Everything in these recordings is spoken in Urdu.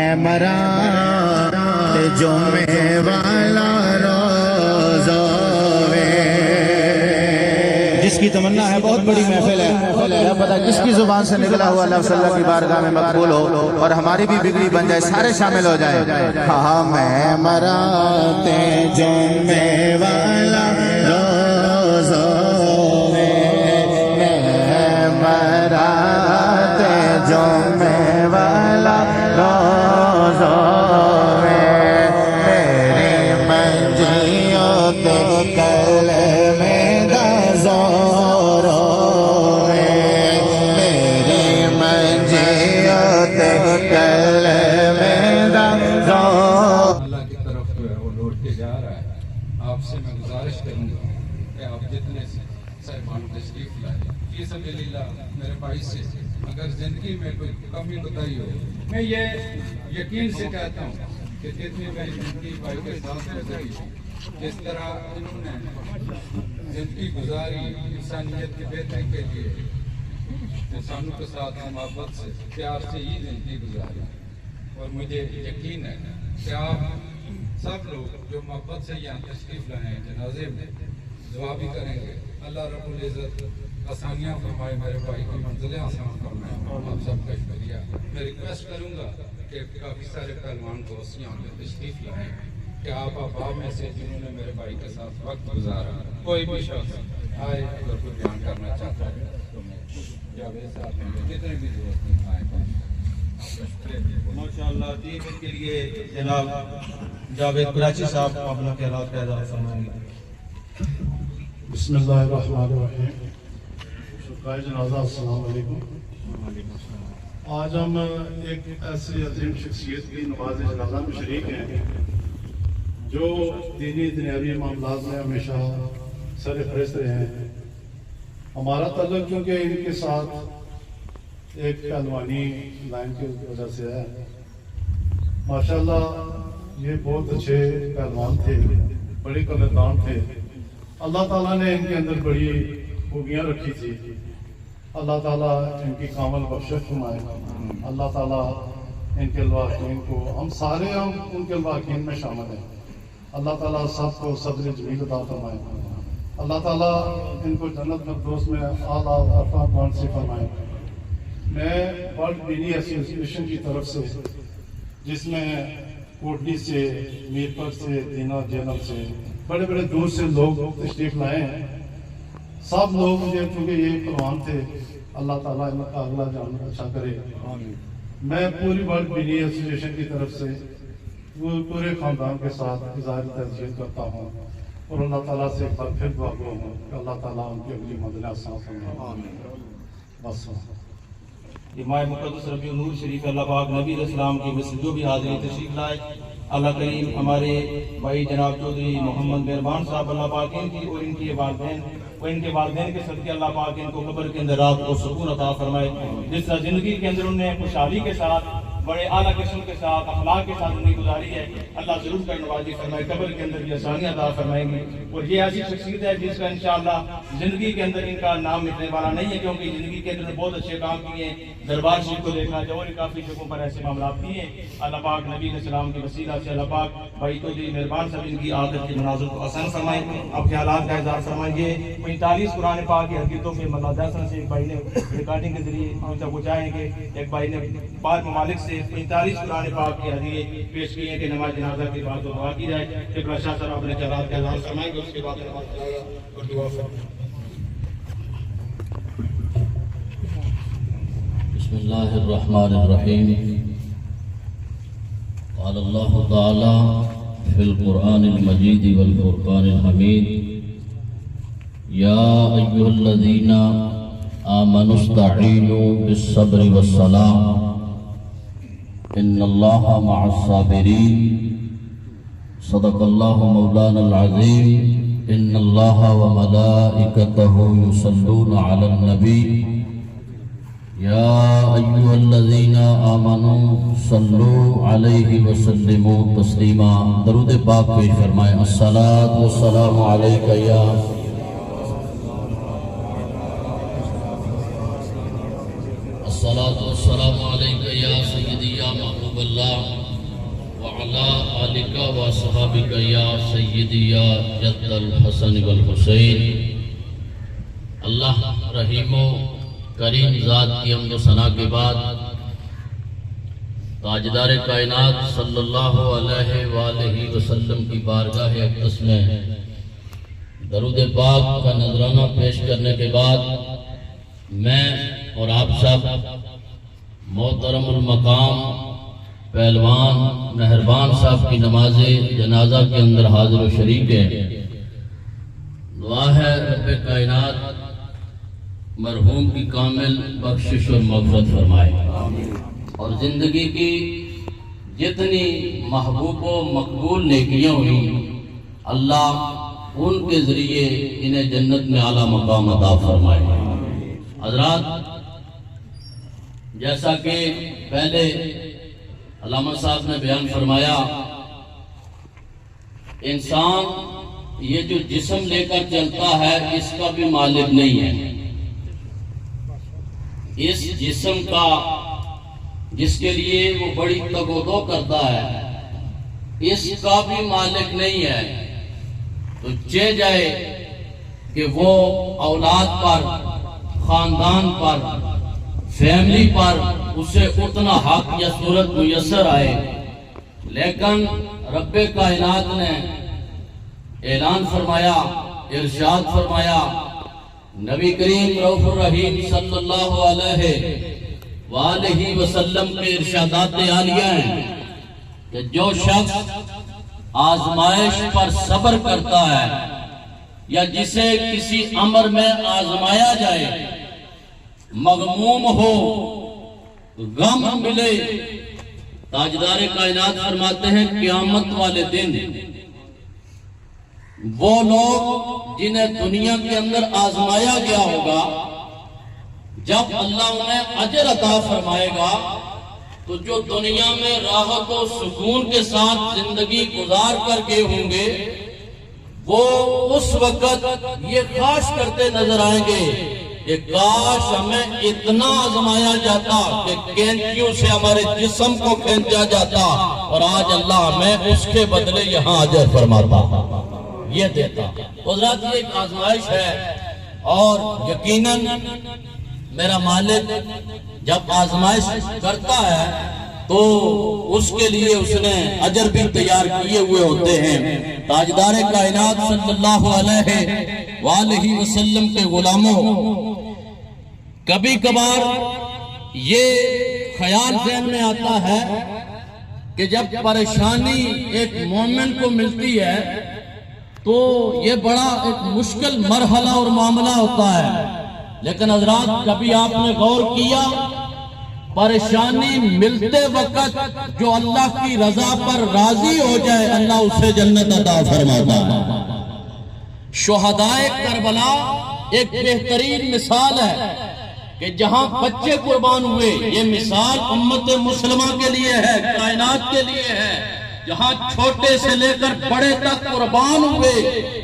میں مرا جمعے والا روزہ جس کی تمنا ہے بہت بڑی محفل ہے، کیا پتہ کس کی زبان سے نکلا ہوا لفظ اللہ کی بارگاہ میں مقبول ہو اور ہماری بھی بگڑی بن جائے، سارے شامل ہو جائیں۔ ہاں میں مراتے جمعے والا روزہ میں مراتے جمعے والا روزہ میری منجیت کلمے اللہ کی طرف جو ہے وہ لوٹ کے جا رہا ہے۔ آپ سے میں گزارش کروں گا کہ آپ جتنے صاحبان تشریف لائے فی سبیل اللہ میرے بھائی سے اگر زندگی میں کوئی کمی کوتاہی ہو، میں یہ یقین سے کہتا ہوں کہ جتنی میں زندگی بھائی کے ساتھ گزاری، جس طرح انہوں نے زندگی گزاری انسانیت کی بہتری کے لیے انسانوں کے ساتھ محبت سے پیار سے ہی زندگی گزاری، اور مجھے یقین ہے کہ آپ سب لوگ جو محبت سے یہاں تشریف لائے ہیں جنازے میں دعا بھی کریں گے۔ اللہ رب العزت آسانیاں فرمائے، میرے بھائی کی منزلیں آسان فرمائے۔ آپ سب کا شکریہ۔ میں ریکویسٹ کروں گا کہ کافی سارے پہلوان دوست یہاں پہ تشریف لائیں کہ آپ احباب میں سے جنہوں نے میرے بھائی کے ساتھ وقت گزارا، کوئی بھی شخص آئے اگر کوئی بیان کرنا چاہتا ہے تو میں جاوید صاحب میں جتنے بھی دوست ہیں آئے۔ ماشاءاللہ جی، ان کے لیے جناب جاوید کراچی صاحب اپنا خیالات پیدا فرمائیں گے۔ بسم اللہ الرحمن الرحیم۔ شکریہ جنازہ، السلام علیکم۔ آج ہم ایک ایسے عظیم شخصیت کی نماز جنازہ میں شریک ہیں جو دینی دنیاوی معاملات میں ہمیشہ سر فہرست رہے ہیں۔ ہمارا تعلق کیونکہ ان کے ساتھ ایک پہلوانی لائن کی وجہ سے ہے۔ ماشاءاللہ یہ بہت اچھے پہلوان تھے، بڑے قدردان تھے۔ اللہ تعالیٰ نے ان کے اندر بڑی خوبیاں رکھی تھی۔ اللہ تعالیٰ ان کی کامل بخشش فرمائے۔ اللہ تعالیٰ ان کے الواقعین کو، ہم سارے ان کے الواقعین میں شامل ہیں، اللہ تعالیٰ سب کو صبر جمیل عطا فرمائے۔ اللہ تعالیٰ ان کو جنت فردوس میں اعلیٰ عرفات نصیب فرمائے۔ میں ورلڈ بینی ایسوسی کی طرف سے، جس میں کوٹلی سے، میرپور سے، دینا جنرل سے، بڑے بڑے دور سے لوگ تشریف لائے ہیں، سب لوگ مجھے کیونکہ یہ پروان تھے، اللہ تعالیٰ ان کا اگلا جان اچھا کرے۔ میں پوری ورلڈ بینی ایسوسی کی طرف سے پورے خاندان کے ساتھ اظہار تعزیت کرتا ہوں اور اللہ تعالیٰ سے ایک بار پھر دعا کروں ہوں کہ اللہ تعالیٰ ان کی اگلی منزلیں آسان فرمائے۔ بس ماہ مقدس ربیع النور شریف اللہ پاک نبی علیہ السلام کی مثل جو بھی حاضری تشریف لائے، اللہ کریم ہمارے بھائی جناب چودھری محمد مہربان صاحب اللہ پاک ان کی اور ان کے والدین کے صدقے اللہ پاک ان کو قبر کے اندر رات کو سکون عطا فرمائے۔ جس طرح زندگی کے اندر انہوں نے خوشحالی کے ساتھ، بڑے اعلیٰ قسم کے ساتھ، اخلاق کے ساتھ زندگی گزاری ہے، اللہ ضرور کر نوازی فرمائے، قبر کے اندر بھی آسانیاں عطا فرمائیں گے۔ اور یہ ایسی شخصیت ہے جس کا انشاءاللہ زندگی کے اندر ان کا نام مٹنے والا نہیں ہے، کیونکہ زندگی کے اندر بہت اچھے کام کیے ہیں، دربار شریف کو دیکھا جائے اور کافی جگہوں پر ایسے معاملات کیے ہیں۔ اللہ پاک نبی علیہ السلام کی وسیلہ سے اللہ پاک بھائی چودھری مہربان صاحب ان کی آخرت کے مناظر کو آسان فرمائیں، اب خیالات کا اظہار فرمائیں۔ یہ 45 قرآن پاک کی حدیثوں میں ملازہ سے ایک بھائی نے ریکارڈنگ کے ذریعے پہنچا ہے کہ ایک بھائی نے بعض ممالک سے 45 قرآن پاک کی حدیث پیش کی ہیں کہ نماز جنازہ کے بعد دعا کی جائے۔ قبلہ شاہ صاحب اپنے خیالات کا اظہار فرمائیں گے، اس کے بعد نماز جنازہ اور دعا فرمائیں۔ بسم اللہ الرحمن الرحیم۔ قال اللہ تعالی فی القرآن المجید والفرقان الحمید یا ایھا الذین آمنوا استعینوا بالصبر والصلاۃ ان اللہ مع الصابرین صدق اللہ مولانا العظیم ان اللہ وملائکتہ یصلون علی النبی یا ایھا الذین آمنوا صلوا علیہ وسلموا تسلیما۔ درود پاک پیش فرمائیں۔ الصلاۃ والسلام علیک یا الصلاۃ والسلام علیک یا سیدی یا محبوب اللہ وعلا آلکا و صحابکا یا سیدی یا جد الحسن والحسین۔ اللہ رحیم و کریم ذات کی حمد و ثنا کے بعد تاجدار کائنات صلی اللہ علیہ وآلہ وسلم کی بارگاہ اقدس میں درود پاک کا نذرانہ پیش کرنے کے بعد میں اور آپ سب محترم المقام پہلوان مہربان صاحب کی نماز جنازہ کے اندر حاضر و شریک ہیں۔ دعا ہے رب کائنات مرحوم کی کامل بخشش اور مغفرت فرمائے اور زندگی کی جتنی محبوب و مقبول نیکیاں ہوئی اللہ ان کے ذریعے انہیں جنت میں اعلیٰ مقام عطا فرمائے۔ حضرات، جیسا کہ پہلے علامہ صاحب نے بیان فرمایا، انسان یہ جو جسم لے کر چلتا ہے اس کا بھی مالک نہیں ہے۔ اس جسم کا جس کے لیے وہ بڑی تگ و دو کرتا ہے اس کا بھی مالک نہیں ہے۔ تو چہ جائے کہ وہ اولاد پر، خاندان پر، فیملی پر اسے اتنا حق یا صورت میسر آئے، لیکن رب کائنات نے اعلان فرمایا، ارشاد فرمایا، نبی کریم رؤوف الرحیم صلی اللہ علیہ وآلہ وسلم کے ارشادات عالیہ ہیں کہ جو شخص آزمائش پر صبر کرتا ہے یا جسے کسی امر میں آزمایا جائے، مغموم ہو، غم ملے، تاجدار کائنات فرماتے ہیں قیامت والے دن وہ لوگ جنہیں دنیا کے اندر آزمایا گیا ہوگا، جب اللہ انہیں اجر عطا فرمائے گا تو جو دنیا میں راحت و سکون کے ساتھ زندگی گزار کر گئے ہوں گے وہ اس وقت یہ خواہش کرتے نظر آئیں گے کہ کاش ہمیں اتنا آزمایا جاتا کہ کینچیوں سے ہمارے جسم کو کھینچا جاتا اور آج اللہ ہمیں اس کے بدلے یہاں اجر فرماتا، یہ دیتا۔ حضرات، یہ ایک آزمائش ہے اور یقیناً میرا مالک جب آزمائش کرتا ہے تو اس کے لیے اس نے اجر بھی تیار کیے ہوئے ہوتے ہیں۔ تاجدار کائنات صلی اللہ علیہ وآلہ وسلم کے غلاموں، کبھی کبھار یہ خیال ذہن میں آتا ہے کہ جب پریشانی ایک مومن کو ملتی ہے تو یہ بڑا ایک مشکل مرحلہ اور معاملہ ہوتا ہے، لیکن حضرات کبھی آپ نے غور کیا پریشانی ملتے وقت جو اللہ کی رضا پر راضی ہو جائے اللہ اسے جنت عطا فرماتا ہے۔ شہدائے کربلا ایک بہترین مثال ہے کہ جہاں بچے قربان ہوئے، یہ مثال امت مسلمہ کے لیے ہے، کائنات کے لیے ہے، جہاں چھوٹے سے لے کر بڑے تک قربان ہوئے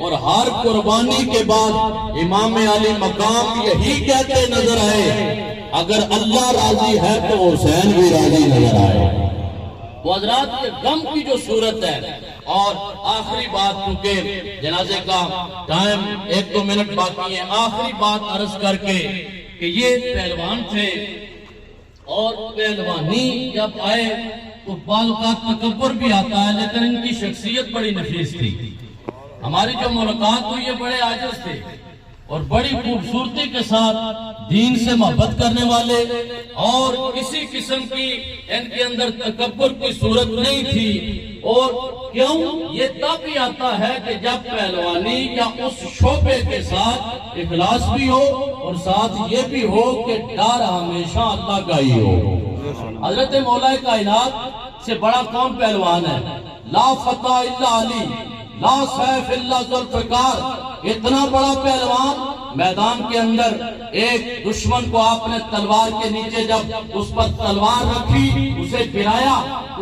اور ہر قربانی کے بعد امام علی مقام یہی کہتے نظر آئے اگر اللہ راضی ہے تو حسین بھی راضی نظر آئے۔ وہ حضرات کے غم کی جو صورت ہے، اور آخری بات کیونکہ جنازے کا ٹائم 1-2 منٹ باقی ہے، آخری بات عرض کر کے کہ یہ پہلوان تھے اور پہلوانی جب آئے تو بعض اوقات تکبر بھی آتا ہے، لیکن ان کی شخصیت بڑی نفیس تھی۔ ہماری جو ملاقات ہوئی یہ بڑے عاجز تھے اور بڑی خوبصورتی کے ساتھ دین سے محبت کرنے والے، اور کسی قسم کی ان کے اندر تکبر کی صورت نہیں تھی۔ اور کیوں یہ تب ہی آتا ہے کہ جب پہلوانی یا اس شعبے کے ساتھ اخلاص بھی ہو اور ساتھ یہ بھی ہو کہ ڈر ہمیشہ اللہ کا ہی ہو۔ حضرت مولا کائنات سے بڑا کون پہلوان ہے؟ لا فتح الا علی، لا سیف الا ذوالفقار۔ اتنا بڑا پہلوان میدان کے اندر ایک دشمن کو آپ نے تلوار کے نیچے جب اس پر تلوار رکھی اسے گرایا،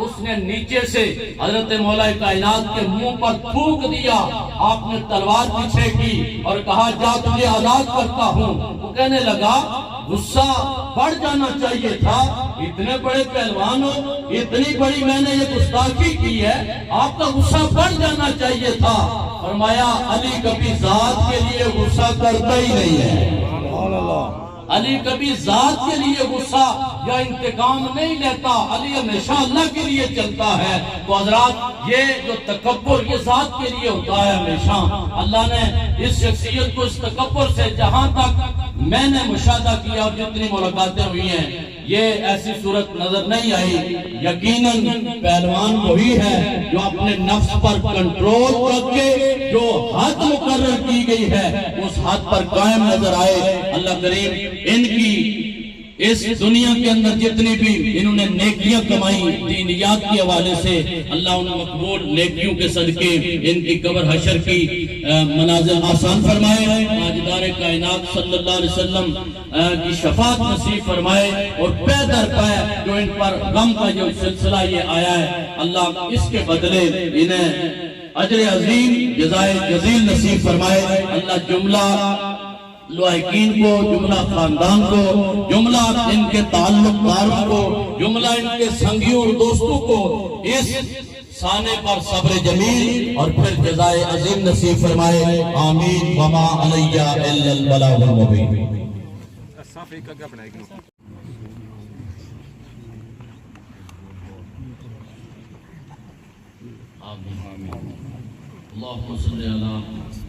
اس نے نیچے سے حضرت مولا کائنات کے منہ پر تھوک دیا، آپ نے تلوار پیچھے کی اور کہا جا تجھے آزاد کرتا ہوں۔ وہ کہنے لگا غصہ بڑھ جانا چاہیے تھا. اتنے بڑے پہلوان ہو, اتنی بڑی میں نے یہ گستاخی کی ہے, آپ کا غصہ بڑھ جانا چاہیے تھا. فرمایا علی کبھی ذات کے لیے غصہ کرتا ہی نہیں ہے. علی کبھی ذات کے لیے غصہ یا انتقام نہیں لیتا, علی ہمیشہ اللہ کے لیے چلتا ہے. تو حضرات یہ جو تکبر یہ ذات کے لیے ہوتا ہے ہمیشہ. اللہ نے اس شخصیت کو اس تکبر سے جہاں تک میں نے مشاہدہ کیا اور جتنی ملاقاتیں ہوئی ہیں یہ ایسی صورت نظر نہیں آئی. یقیناً پہلوان وہی ہے جو اپنے نفس پر کنٹرول کر کے جو حد مقرر کی گئی ہے اس حد پر قائم نظر آئے. اللہ کریم ان کی اس دنیا کے اندر جتنی بھی انہوں نے نیکیاں کمائی دینیات کے حوالے سے, اللہ ان مقبول نیکیوں کے صدقے ان کی قبر حشر کی منازل آسان فرمائے. تاجدار کائنات صلی اللہ علیہ وسلم کی شفاعت نصیب فرمائے, اور پے در پے جو ان پر غم کا جو سلسلہ یہ آیا ہے اللہ اس کے بدلے انہیں اجر عظیم جزائے جزیل نصیب فرمائے. اللہ جملہ لواحقین کو, جملہ خاندان کو, جملہ ان کے تعلق داروں کو, جملہ ان کے سنگیوں اور دوستوں کو اس سانے پر صبر جمیل اور پھر جزائے عظیم نصیب فرمائے. آمین. وما علیہ الا البلاغ المبین. اللهم صل على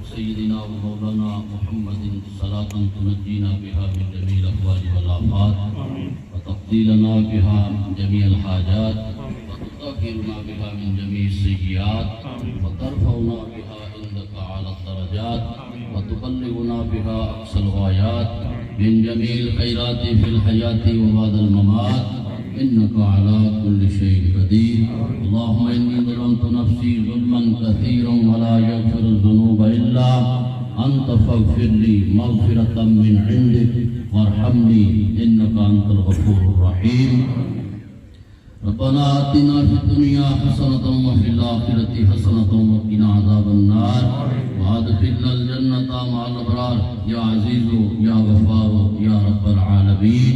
سيدنا ومولانا محمد صلاة تنجينا بها من جميع الأهوال والآفات وتقضي لنا بها جميع الحاجات وتطهرنا بها من جميع السيئات وترفعنا بها عندك على الدرجات وتبلغنا بها أقصى الغايات من جميع الخيرات في الحياة وبعد الممات إنك على كل شيء قدير. اللهم إني ظلمت نفسي ظلما كثيرا ولا يغفر الذنوب إلا أنت فاغفر لي مغفرة من عندك وارحمني إنك أنت الغفور الرحيم. ربنا آتنا في الدنيا حسنة وفي الآخرة حسنة وقنا عذاب النار وادخلنا الجنة مع الأبرار يا عزيز يا غفار يا رب العالمين.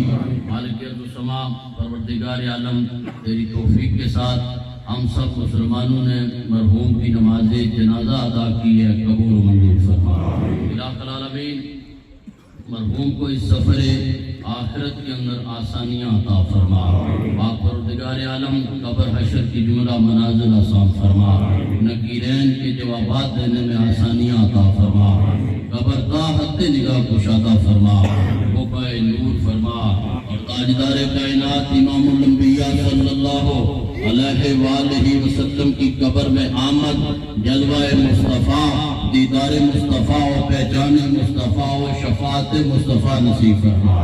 مالک ارض و سما پروردگار عالم تیری توفیق کے ساتھ ہم سب مسلمانوں نے مرحوم کی نماز جنازہ ادا کی ہے, قبول و منظور فرما. الہ العالمین مرحوم کو اس سفر آخرت کے اندر آسانیاں عطا فرما. پاک پروردگار عالم قبر حشر کی جملہ منازل آسان فرما. نکیرین کے جوابات دینے میں آسانیاں عطا فرما. قبر تا حد نگاہ کشادہ فرما, بقائے نور فرما. اور تاجدار کائنات امام الانبیاء صلی اللہ علیہ وآلہ وسلم کی قبر میں آمد, جلوہ مصطفیٰ, دیدار مصطفیٰ و پہچان مصطفیٰ و شفاعت مصطفیٰ نصیب فرما.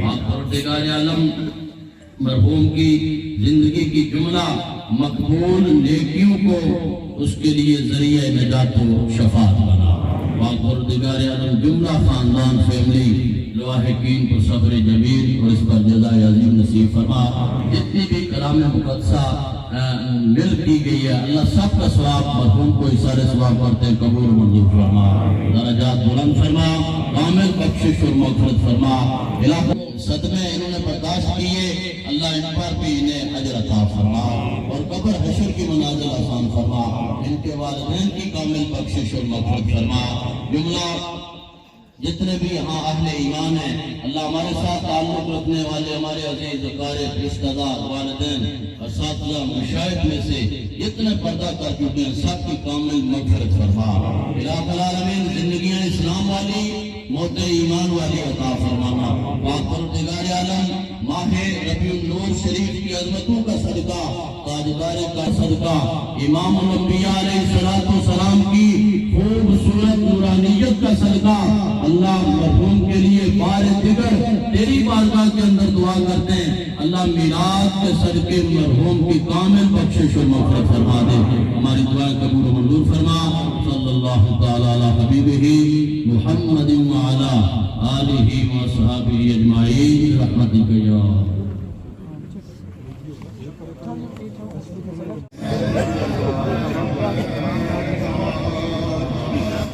پاک پروردگار عالم مرحوم کی زندگی کی جملہ مقبول نیکیوں کو اس کے لیے ذریعہ نجات و شفاعت بنا. پاک پروردگار عالم جملہ خاندان فیملی لواحقین کو صبر جمیل اور اس پر جزائے عظیم نصیب فرما. جتنی بھی کلام مقدسہ مل کی گئی ہے اللہ سب کا ثواب مرحوم کو اشارے ثواب کرتے ہیں قبول منظور فرما. درجات بلند فرما, کامل بخشش اور مغفرت فرما. صدمے انہوں نے برداشت کیے, اللہ ان پر بھی انہیں اجر عطا فرما اور قبر حشر کی منازل آسان فرما. ان کے والدین کی کامل بخشش اور مغفرت فرما. جملہ جتنے بھی یہاں اہل ایمان ہیں اللہ ہمارے ساتھ تعلق رکھنے والے ہمارے عزیز اقارب رشتہ دار والدین اساتذہ مشائخ میں سے جتنے پردہ کر چکے ہیں سب کی کامل مغفرت فرما. الہ العالمین زندگیاں اسلام والی موت ایمان والی عطا فرمانا. پاک پروردگار عالم ماہ ربیع النور شریف کی عظمتوں کا صدقہ, تاجدار کا صدقہ, امام الانبیاء علیہ السلام کی خوبصورت نورانیت کا صدقہ اللہ مرحوم کے لیے بار دیگر تیری بارگاہ کے اندر دعا کرتے ہیں. اللہ میلاد کے صدقے مرحوم کی کامل بخشش و مغفرت فرما دے. ہماری دعائیں قبول و منظور فرما. صلی اللہ تعالی علی حبیبہ محمد وعلی آلہ و اصحابہ اجمعین برحمتک یا